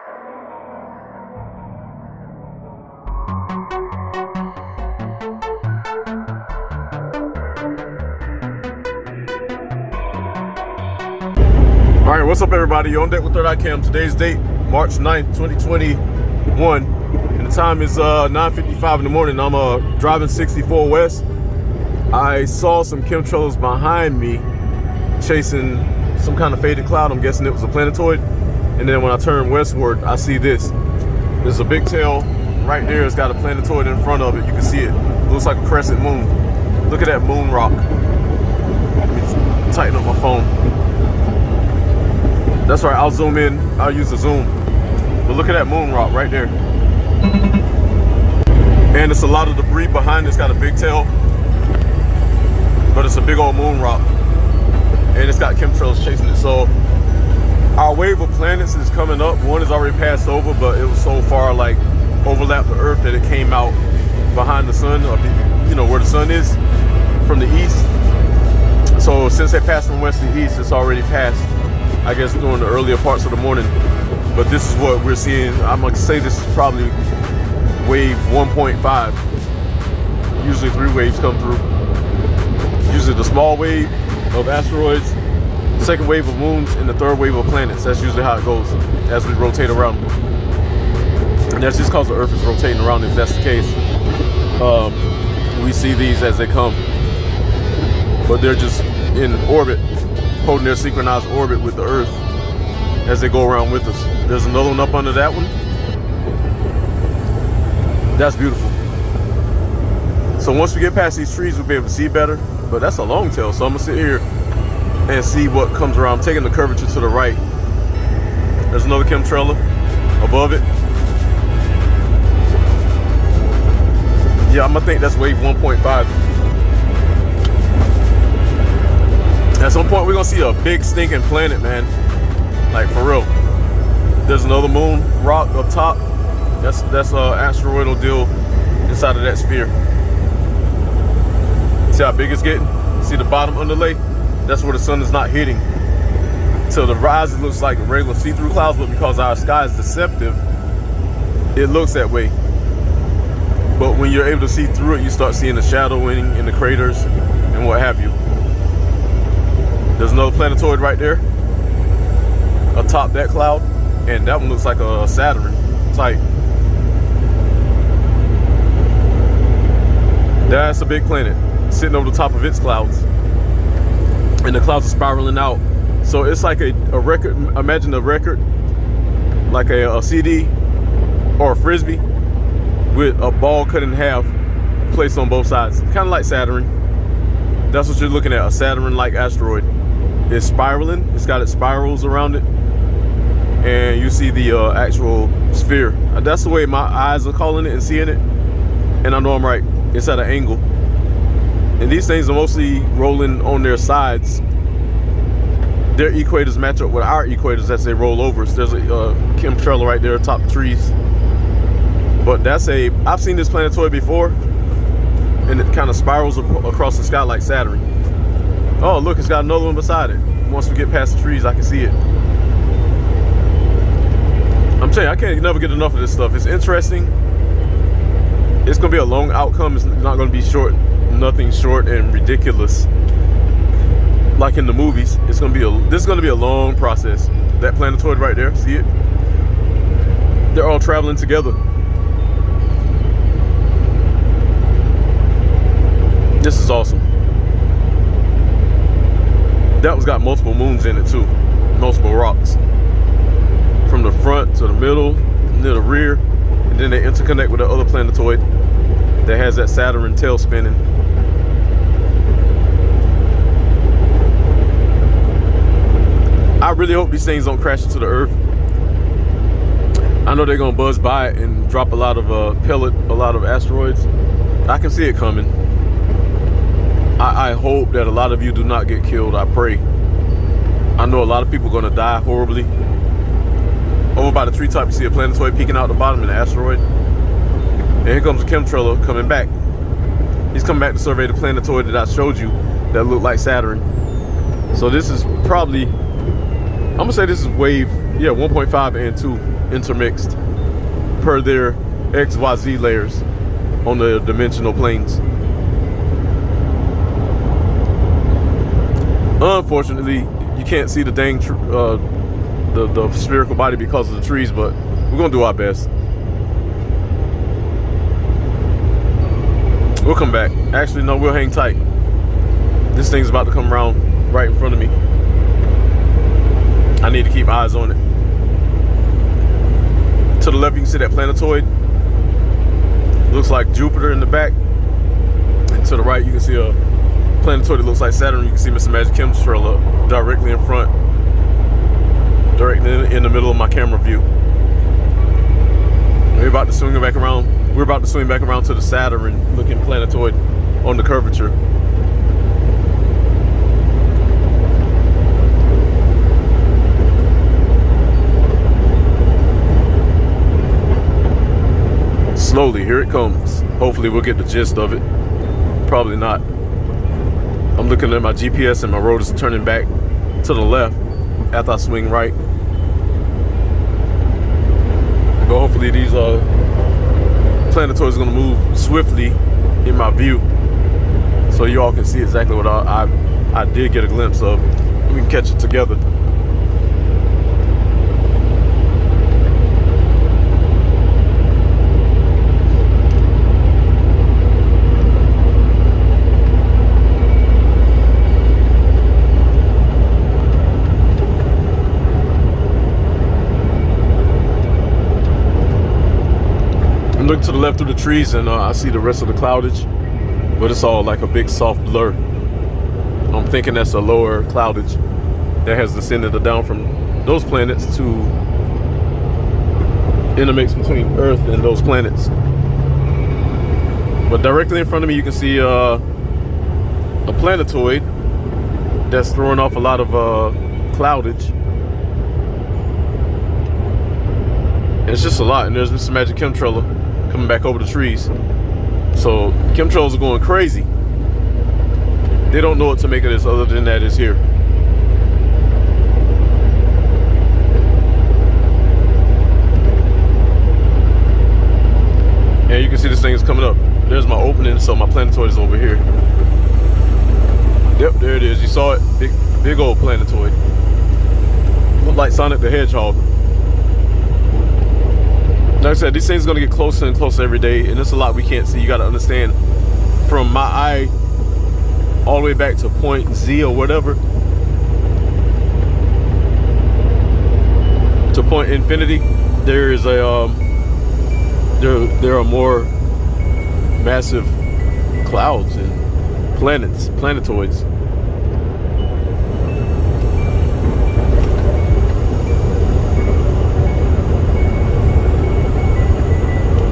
All right, what's up, everybody? You're on deck with Third Eye Cam. Today's date, March 9th, 2021, and the time is 9:55 in the morning. I'm driving 64 West. I saw some chemtrails behind me chasing some kind of faded cloud. I'm guessing it was a planetoid. And then when I turn westward, I see this. There's a big tail right there. It's got a planetoid in front of it. You can see it. It looks like a crescent moon. Look at that moon rock. Let me tighten up my phone. That's right, I'll zoom in. I'll use the zoom. But look at that moon rock right there. And it's a lot of debris behind it. It's got a big tail. But it's a big old moon rock. And it's got chemtrails chasing it. So our wave of planets is coming up. One is already passed over, but it was so far like overlapped the Earth that it came out behind the sun, or you know where the sun is from the east. So since they passed from west to east, it's already passed, I guess, during the earlier parts of the morning. But this is what we're seeing. I'm gonna say this is probably wave 1.5. Usually 3 waves come through. Usually the small wave of asteroids, the second wave of moons, and the third wave of planets. That's usually how it goes as we rotate around. And that's just because the Earth is rotating around. If that's the case, we see these as they come. But they're just in orbit, holding their synchronized orbit with the Earth as they go around with us. There's another one up under that one. That's beautiful. So once we get past these trees, we'll be able to see better. But that's a long tail, so I'm gonna sit here and see what comes around. I'm taking the curvature to the right. There's another chemtrail above it. Yeah, I'm gonna think that's wave 1.5. At some point, we're gonna see a big stinking planet, man. Like, for real. There's another moon rock up top. That's asteroidal deal inside of that sphere. See how big it's getting? See the bottom underlay? That's where the sun is not hitting. So the rise, it looks like regular see-through clouds, but because our sky is deceptive, it looks that way. But when you're able to see through it, you start seeing the shadowing in the craters and what have you. There's another planetoid right there atop that cloud, and that one looks like a Saturn type. That's a big planet sitting over the top of its clouds, and the clouds are spiraling out. So it's like a record. Imagine a record like a CD or a frisbee with a ball cut in half placed on both sides, kind of like Saturn. That's what you're looking at, a Saturn-like asteroid. It's spiraling. It's got its spirals around it, and you see the actual sphere. That's the way my eyes are calling it and seeing it, and I know I'm right. It's at an angle, and these things are mostly rolling on their sides. Their equators match up with our equators as they roll over. So there's a chemtrail right there atop the trees. But I've seen this planetoid before, and it kind of spirals across the sky like Saturn. Oh, look, it's got another one beside it. Once we get past the trees, I can see it. I'm telling you, I can't never get enough of this stuff. It's interesting. It's gonna be a long outcome. It's not gonna be short, nothing short and ridiculous like in the movies. This is gonna be a long process. That planetoid right there, see it? They're all traveling together. This is awesome. That one's got multiple moons in it too, multiple rocks. From the front to the middle, near the rear, and then they interconnect with the other planetoid that has that Saturn tail spinning. I really hope these things don't crash into the Earth. I know they're gonna buzz by it and drop a lot of a lot of asteroids. I can see it coming. I hope that a lot of you do not get killed. I pray. I know a lot of people are gonna die horribly. Over by the treetop, you see a planetoid peeking out the bottom of the asteroid. And here comes a chemtrail coming back. He's coming back to survey the planetoid that I showed you that looked like Saturn. So this is probably, I'm gonna say this is wave, yeah, 1.5 and 2 intermixed per their XYZ layers on the dimensional planes. Unfortunately, you can't see the dang the spherical body because of the trees, but we're gonna do our best. We'll come back. Actually, no, we'll hang tight. This thing's about to come around right in front of me. I need to keep eyes on it. To the left, you can see that planetoid. Looks like Jupiter in the back. And to the right, you can see a planetoid that looks like Saturn. You can see Mr. Magic Chemtrail directly in front, directly in the middle of my camera view. We're about to swing back around. We're about to swing back around to the Saturn-looking planetoid on the curvature. Slowly, here it comes. Hopefully we'll get the gist of it. Probably not. I'm looking at my GPS and my road is turning back to the left after I swing right. But hopefully these planetoids are gonna move swiftly in my view, so you all can see exactly what I did get a glimpse of. We can catch it together. I'm looking to the left through the trees and I see the rest of the cloudage, but it's all like a big soft blur. I'm thinking that's a lower cloudage that has descended down from those planets to intermix between Earth and those planets. But directly in front of me, you can see a planetoid that's throwing off a lot of cloudage. And it's just a lot, and there's Mr. Magic Chemtrail coming back over the trees. So chemtrails are going crazy. They don't know what to make of this other than that it's here. And you can see this thing is coming up. There's my opening, so my planetoid is over here. Yep, there it is. You saw it. Big old planetoid. Looked like Sonic the Hedgehog. Like I said, these things are gonna get closer and closer every day, and there's a lot we can't see. You gotta understand, from my eye all the way back to point Z or whatever, to point infinity, there is a there are more massive clouds and planetoids.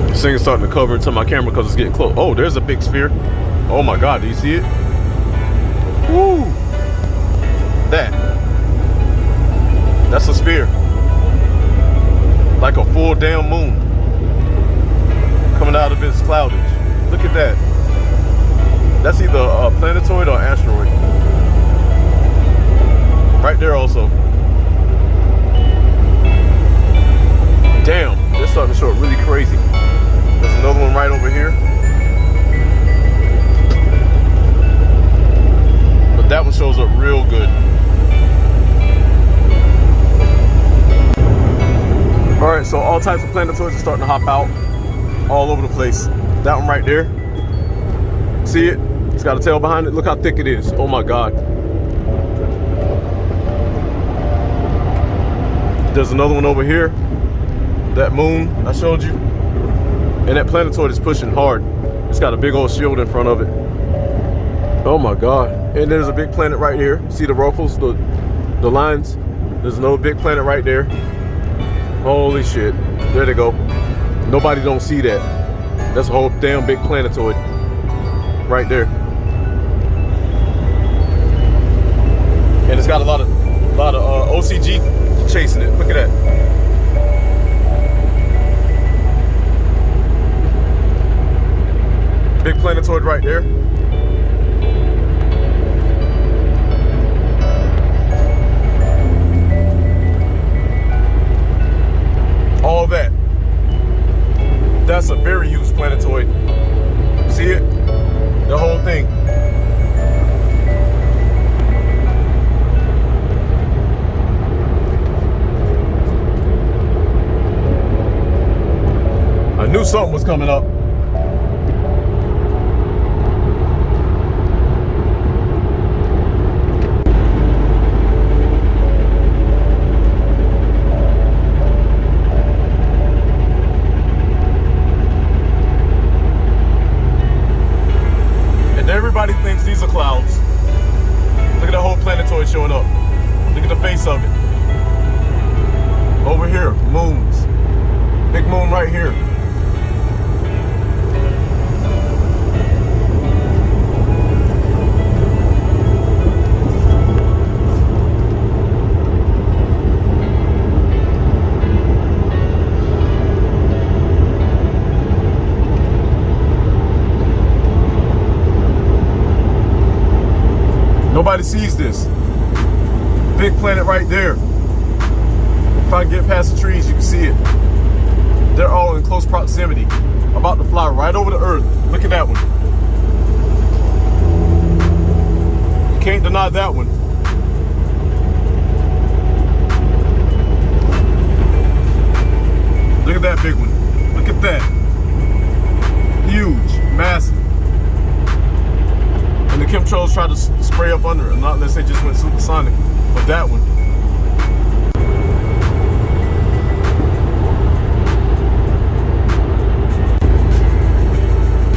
This thing is starting to cover into my camera because it's getting close. Oh, there's a big sphere. Oh my God, do you see it? Woo! That's a sphere. Like a full damn moon coming out of its cloudage. Look at that. That's either a planetoid or asteroid. Right there also. Damn, they're starting to show up really crazy. There's another one right over here. But that one shows up real good. Alright, so all types of planetoids are starting to hop out all over the place. That one right there. See it? It's got a tail behind it. Look how thick it is. Oh my God. There's another one over here. That moon I showed you. And that planetoid is pushing hard. It's got a big old shield in front of it. Oh my God. And there's a big planet right here. See the ruffles, the lines? There's another big planet right there. Holy shit. There they go. Nobody don't see that. That's a whole damn big planetoid right there. And it's got a lot of OCG chasing it. Look at that. Big planetoid right there. All something was coming up. And everybody thinks these are clouds. Look at the whole planetoid showing up. Look at the face of it. Over here, moons. Big moon right here. Nobody sees this. Big planet right there. If I get past the trees, you can see it. They're all in close proximity. About to fly right over the Earth. Look at that one. You can't deny that one. Look at that big one. Look at that. Huge, massive. And the chemtrails try to spray up under it, not unless they just went supersonic. But that one.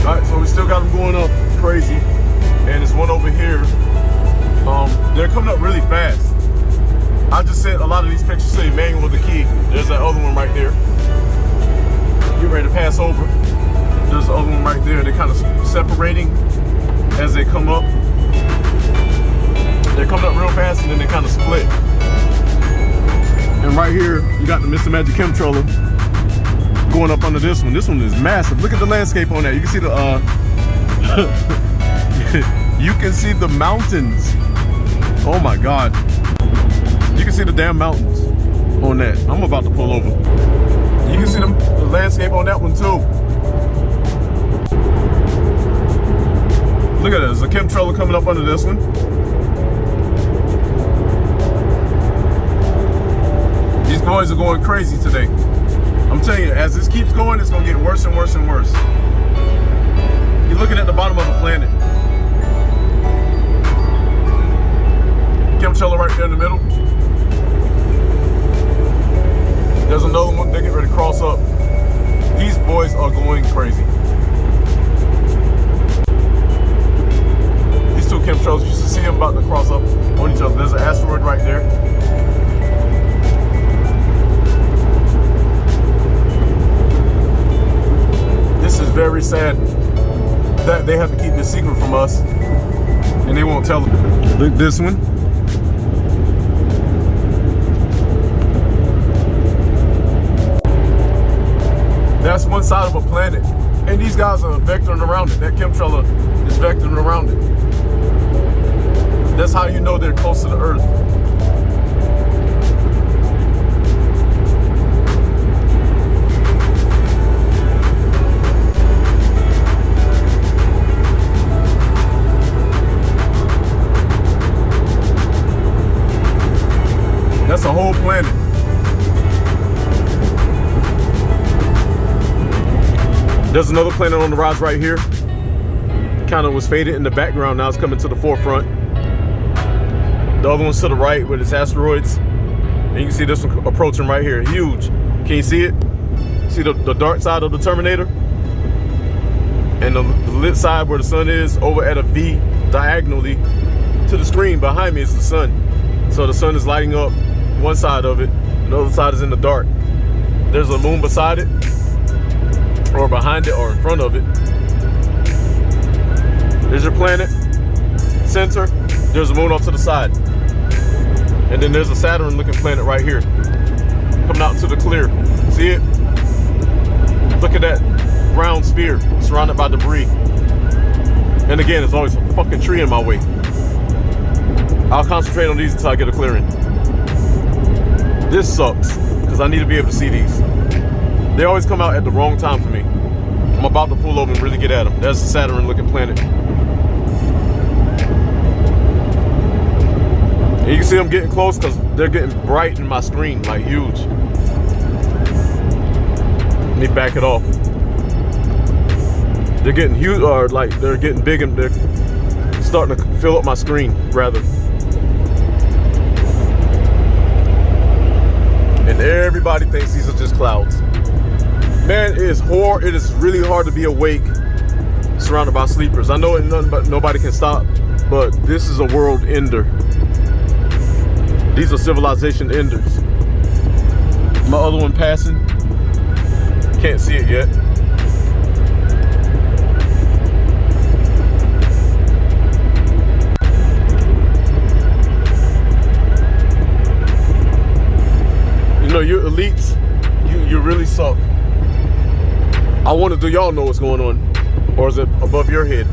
Alright, so we still got them going up crazy. And there's one over here. They're coming up really fast. I just said a lot of these pictures say manual with the key. There's that other one right there. Get ready to pass over. There's the other one right there. They're kind of separating as they come up. They're coming up real fast and then they kind of split. And right here, you got the Mr. Magic Chemtraller going up under this one. This one is massive. Look at the landscape on that. You can see the you can see the mountains. Oh my God. You can see the damn mountains on that. I'm about to pull over. You can see the landscape on that one too. Look at that. There's a chemtrailler coming up under this one. These boys are going crazy today. I'm telling you, as this keeps going, it's going to get worse and worse and worse. You're looking at the bottom of the planet. Chemtrailler right there in the middle. There's another one. They get ready to cross up. These boys are going crazy. These two chemtrails, you should see them about to cross up on each other. There's an asteroid right there. This is very sad that they have to keep this secret from us and they won't tell them. Look at this one. That's one side of a planet. And these guys are vectoring around it. That chemtrailler is vectoring around it. That's how you know they're close to the Earth. That's a whole planet. There's another planet on the rise right here. Kind of was faded in the background. Now it's coming to the forefront. The other one's to the right with its asteroids. And you can see this one approaching right here. Huge. Can you see it? See the dark side of the Terminator? And the lit side where the sun is over at a V diagonally to the screen behind me is the sun. So the sun is lighting up one side of it. The other side is in the dark. There's a moon beside it, or behind it, or in front of it. There's your planet, center. There's a moon off to the side. And then there's a Saturn looking planet right here. Coming out into the clear. See it? Look at that round sphere surrounded by debris. And again, there's always a fucking tree in my way. I'll concentrate on these until I get a clearing. This sucks, because I need to be able to see these. They always come out at the wrong time for me. I'm about to pull over and really get at them. That's the Saturn looking planet. And you can see them getting close because they're getting bright in my screen, like huge. Let me back it off. They're getting huge, or like they're getting big, and they're starting to fill up my screen, rather. And everybody thinks these are just clouds. Man, it is really hard to be awake surrounded by sleepers. I know nothing but nobody can stop, but this is a world ender. These are civilization enders. My other one passing. Can't see it yet. You know, you elites, you really suck. I wonder, do y'all know what's going on? Or is it above your head?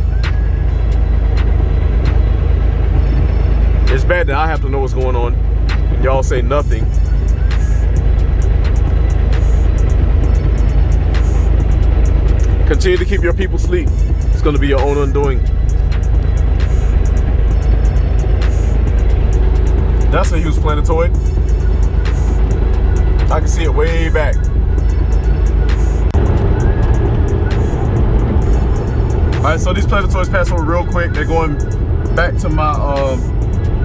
It's bad that I have to know what's going on and y'all say nothing. Continue to keep your people asleep. It's going to be your own undoing. That's a huge planetoid. I can see it way back. Alright, so these planetoids pass over real quick. They're going back to my,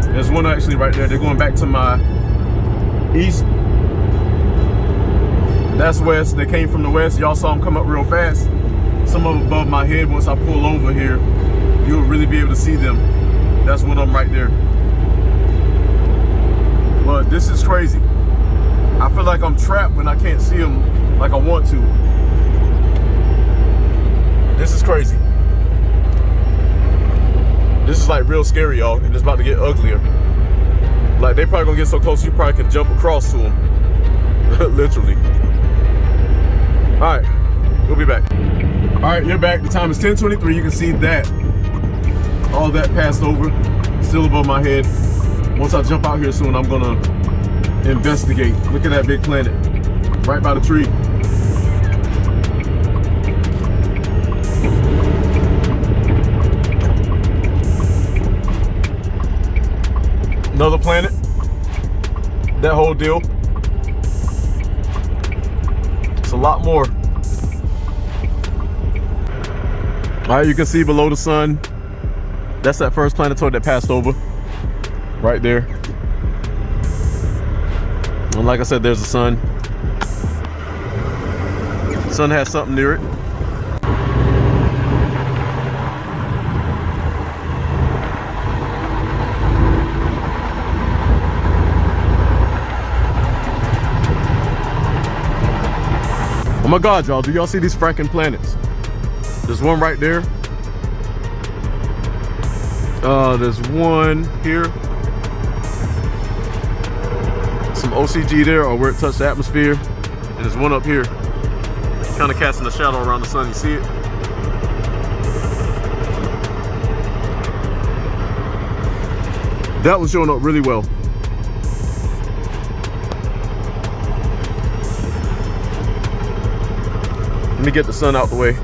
there's one actually right there. They're going back to my east. That's west. They came from the west. Y'all saw them come up real fast. Some of them above my head. Once I pull over here, you'll really be able to see them. That's one of them right there. But this is crazy. I feel like I'm trapped when I can't see them like I want to. This is crazy. This is like real scary, y'all, and it's about to get uglier. Like, they probably gonna get so close you probably can jump across to them. Literally. All right, we'll be back. All right, you're back. The time is 10:23. You can see that. All that passed over, still above my head. Once I jump out here soon, I'm gonna investigate. Look at that big planet, right by the tree. Another planet, that whole deal. It's a lot more. All right, you can see below the sun, that's that first planetoid that passed over, right there. And like I said, there's the sun. The sun has something near it. Oh my God, y'all, do y'all see these fracking planets? There's one right there. There's one here. Some OCG there, or where it touched the atmosphere. And there's one up here, kind of casting a shadow around the sun. You see it? That was showing up really well. Let me get the sun out the way.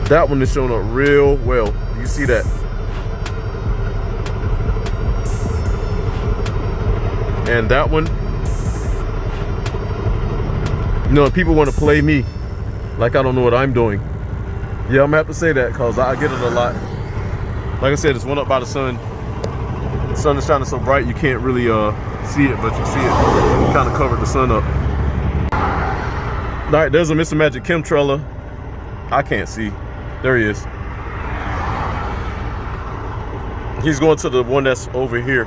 That one is showing up real well. You see that? And that one, you know, people want to play me like I don't know what I'm doing. Yeah, I'm gonna have to say that because I get it a lot. Like I said, it's one up by the sun. The sun is shining so bright you can't really see it, but you see it kind of covered the sun up. All right, there's a Mr. Magic chemtrail. I can't see. There he is. He's going to the one that's over here.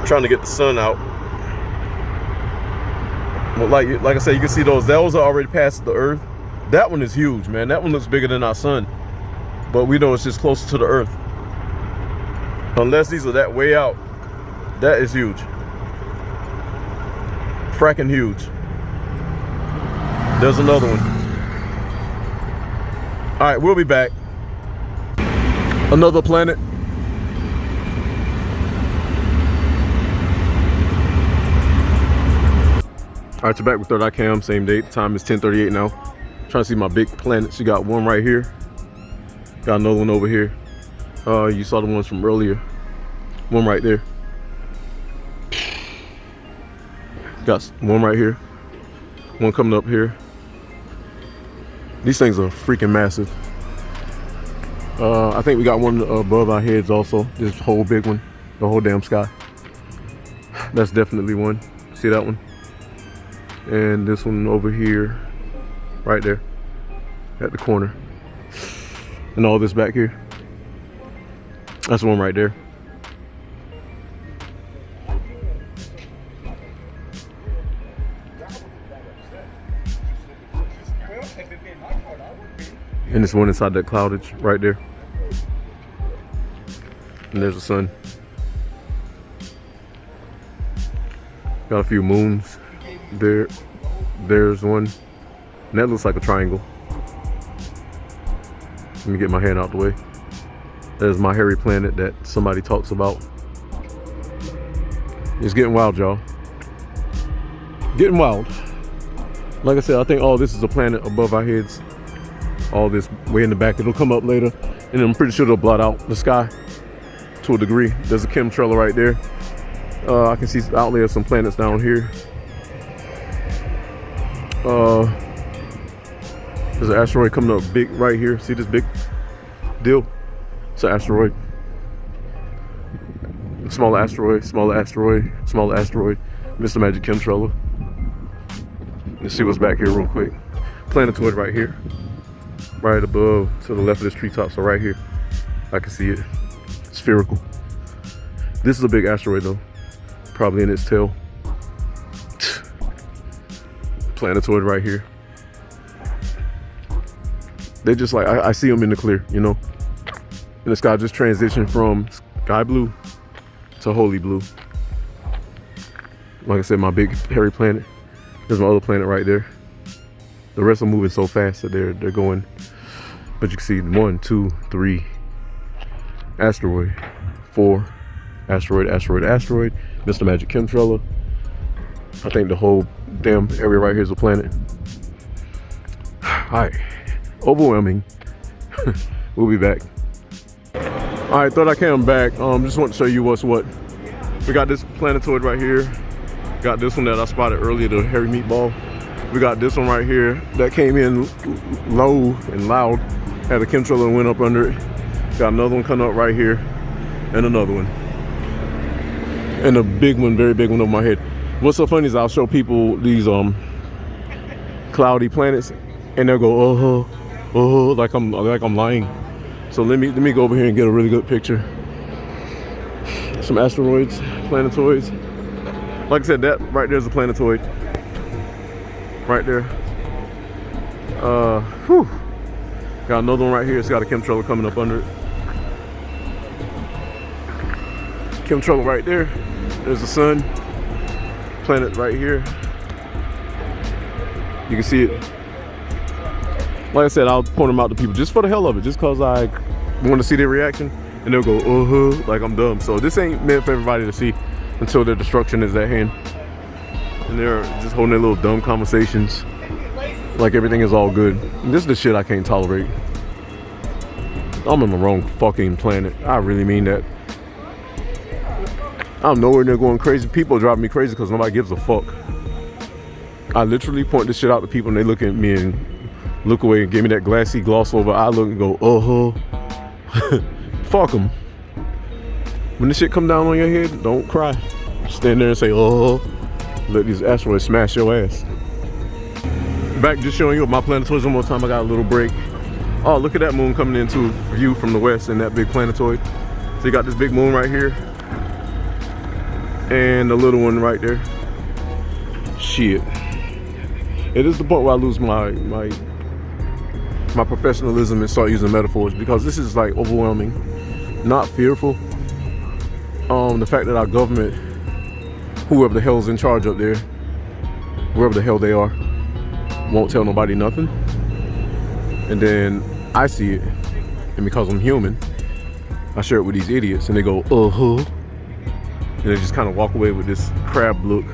Trying to get the sun out. But like I said, you can see those are already past the Earth. That one is huge, man. That one looks bigger than our sun. But we know it's just closer to the Earth. Unless these are that way out. That is huge. Fracking huge. There's another one. All right, we'll be back. Another planet. All right, you're back with Third Eye Cam, same date. Time is 10:38 now. Trying to see my big planets. You got one right here. Got another one over here. You saw the ones from earlier. One right there. Got one right here, one coming up here. These things are freaking massive. I think we got one above our heads also. This whole big one, the whole damn sky. That's definitely one. See that one? And this one over here, right there, at the corner. And all this back here. That's one right there. And this one inside that cloudage right there. And there's the sun. Got a few moons there. There's one. And that looks like a triangle. Let me get my hand out the way. There's my hairy planet that somebody talks about. It's getting wild, y'all. Getting wild. Like I said, I think all this is a planet above our heads. All this way in the back. It'll come up later. And I'm pretty sure it'll blot out the sky to a degree. There's a chemtrail right there. I can see outlay of some planets down here. There's an asteroid coming up big right here. See this big deal? It's an asteroid. Smaller asteroid, smaller asteroid, smaller asteroid. Mr. Magic Chemtrail. Let's see what's back here real quick. Planetoid right here. Right above to the left of this treetop. So right here, I can see it. Spherical. This is a big asteroid though. Probably in its tail. Planetoid right here. They just like, I see them in the clear, you know. And the sky just transitioned from sky blue to holy blue. Like I said, my big hairy planet. There's my other planet right there. The rest are moving so fast that they're going. But you can see 1, 2, 3. Asteroid. 4. Asteroid, asteroid, asteroid. Mr. Magic Chemtrail. I think the whole damn area right here is a planet. Alright. Overwhelming. We'll be back. Alright, thought I came back. Just want to show you what's what. We got this planetoid right here. Got this one that I spotted earlier, the hairy meatball. We got this one right here that came in low and loud. Had a chemtrail and went up under it. Got another one coming up right here. And another one. And a big one, very big one over my head. What's so funny is I'll show people these cloudy planets and they'll go, like I'm lying. So let me go over here and get a really good picture. Some asteroids, planetoids. Like I said, that right there's a planetoid. Right there. Whew. Got another one right here. It's got a chemtrail coming up under it. Chemtrail right there. There's the sun. Planet right here. You can see it. Like I said, I'll point them out to people just for the hell of it, just cause I want to see their reaction, and they'll go, like I'm dumb. So this ain't meant for everybody to see until their destruction is at hand. And they're just holding their little dumb conversations like everything is all good. And this is the shit I can't tolerate. I'm on the wrong fucking planet. I really mean that. I'm nowhere near going crazy. People drive me crazy because nobody gives a fuck. I literally point this shit out to people and they look at me and look away and give me that glassy gloss over. I look and go, fuck them. When this shit come down on your head, don't cry. Stand there and say, let these asteroids smash your ass. Back just showing you my planetoids one more time. I got a little break. Oh, look at that moon coming into view from the west and that big planetoid. So you got this big moon right here. And the little one right there. Shit. It is the point where I lose my professionalism and start using metaphors, because this is like overwhelming. Not fearful. The fact that our government, whoever the hell's in charge up there, wherever the hell they are, won't tell nobody nothing. And then I see it, and because I'm human, I share it with these idiots, and they go, and they just kind of walk away with this crab look.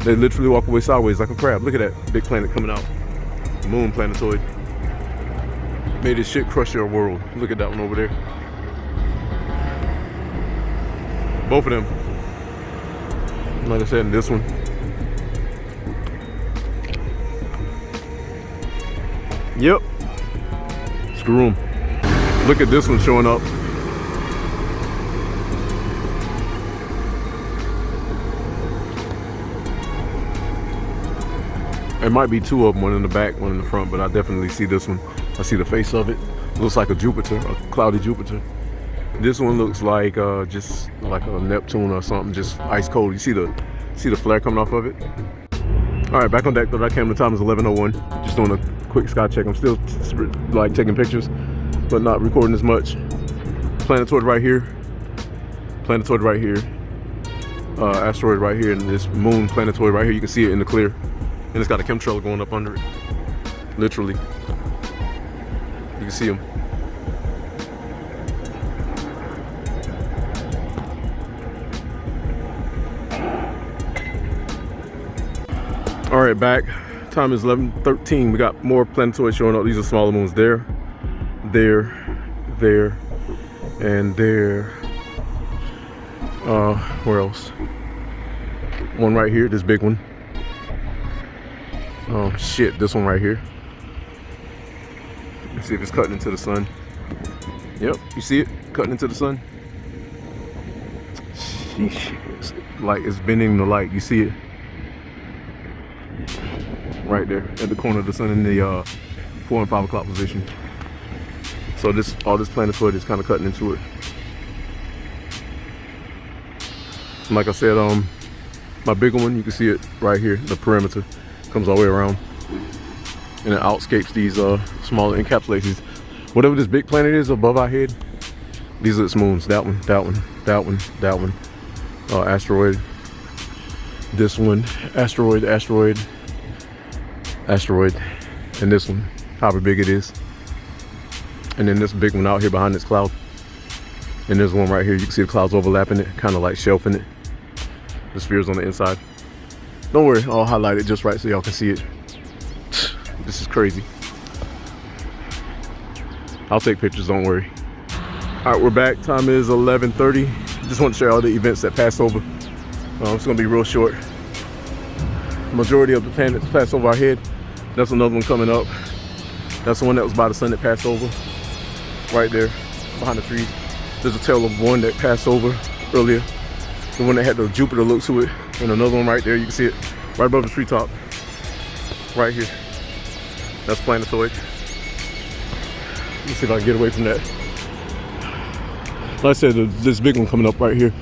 They literally walk away sideways like a crab. Look at that big planet coming out. Moon planetoid. Made this shit crush your world. Look at that one over there. Both of them. Like I said, and this one. Yep. Screw them. Look at this one showing up. There might be two of them, one in the back, one in the front, but I definitely see this one. I see the face of it. Looks like a Jupiter, a cloudy Jupiter. This one looks like just like a Neptune or something, just ice cold. You see the flare coming off of it? All right, back on deck. That camera time is 11:01. Just doing a quick sky check. I'm still like taking pictures, but not recording as much. Planetoid right here. Planetoid right here. Asteroid right here, and this moon planetoid right here. You can see it in the clear. And it's got a chemtrail going up under it. Literally. You can see them. All right, back. Time is 11:13. We got more planetoids showing up. These are smaller moons. There, there, and there. Where else? One right here, this big one. Oh shit, this one right here. Let's see if it's cutting into the sun. Yep, you see it cutting into the sun? Sheesh. Like it's bending the light. You see it? Right there at the corner of the sun in the 4 and 5 o'clock position. So all this planetoid is kind of cutting into it. And like I said, my bigger one, you can see it right here, the perimeter. Comes all the way around and it outscapes these smaller, encapsulates these. Whatever this big planet is above our head, these are its moons. That one, that one, that one, that one. Asteroid. This one, asteroid, asteroid, asteroid, and this one, however big it is. And then this big one out here behind this cloud. And there's one right here. You can see the clouds overlapping it, kind of like shelving it. The sphere's on the inside. Don't worry, I'll highlight it just right so y'all can see it. This is crazy. I'll take pictures, don't worry. All right, we're back. Time is 11:30. Just want to show you all the events that passed over. It's gonna be real short. Majority of the planets passed over our head. That's another one coming up. That's the one that was by the sun that passed over. Right there, behind the trees. There's a tail of one that passed over earlier. The one that had the Jupiter look to it. And another one right there, you can see it right above the treetop. Right here. That's Planetoid. Let's see if I can get away from that. Like I said, this big one coming up right here.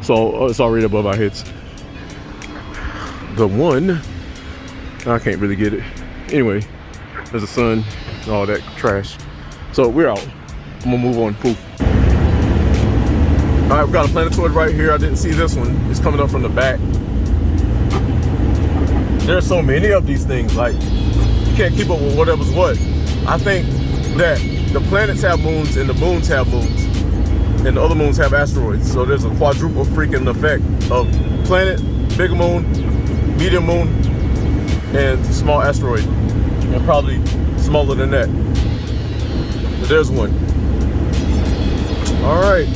So it's already above our heads. The one, I can't really get it. Anyway, there's the sun and all that trash. So we're out. I'm gonna move on. Poof. All right, we got a planetoid right here. I didn't see this one. It's coming up from the back. There's so many of these things. Like, you can't keep up with whatever's what. I think that the planets have moons and the moons have moons. And the other moons have asteroids. So there's a quadruple freaking effect of planet, bigger moon, medium moon, and small asteroid. And probably smaller than that. But there's one. All right.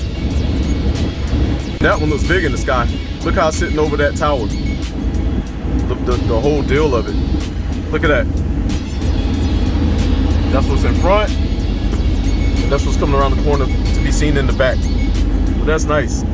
That one looks big in the sky. Look how it's sitting over that tower. The whole deal of it. Look at that. That's what's in front. And that's what's coming around the corner to be seen in the back. But that's nice.